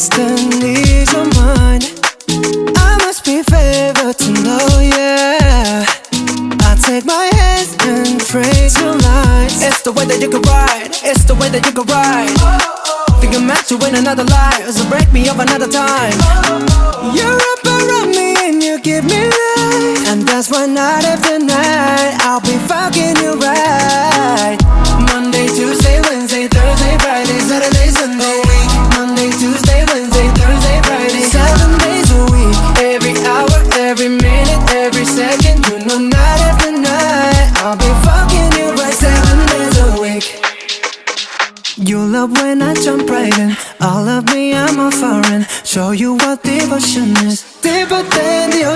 destinies are mine. I must be favored to know, yeah. I take my hands and trace your lines. It's the way that you can ride, it's the way that you can ride. Think I'm meant to win another life, so break me up another time. You're up around me and you give me life, and that's why night after night I'll be fucking you right. Monday, Tuesday, Wednesday, Thursday, Friday, Saturday, Sunday. Monday, Tuesday, Wednesday, Thursday, Friday, 7 days a week. Every hour, every minute, every second. You know night after night I'll be fucking you right 7 days a week. You love when I jump right in. All of me, I'm a foreign. Show you what devotion is. Deeper than the ocean.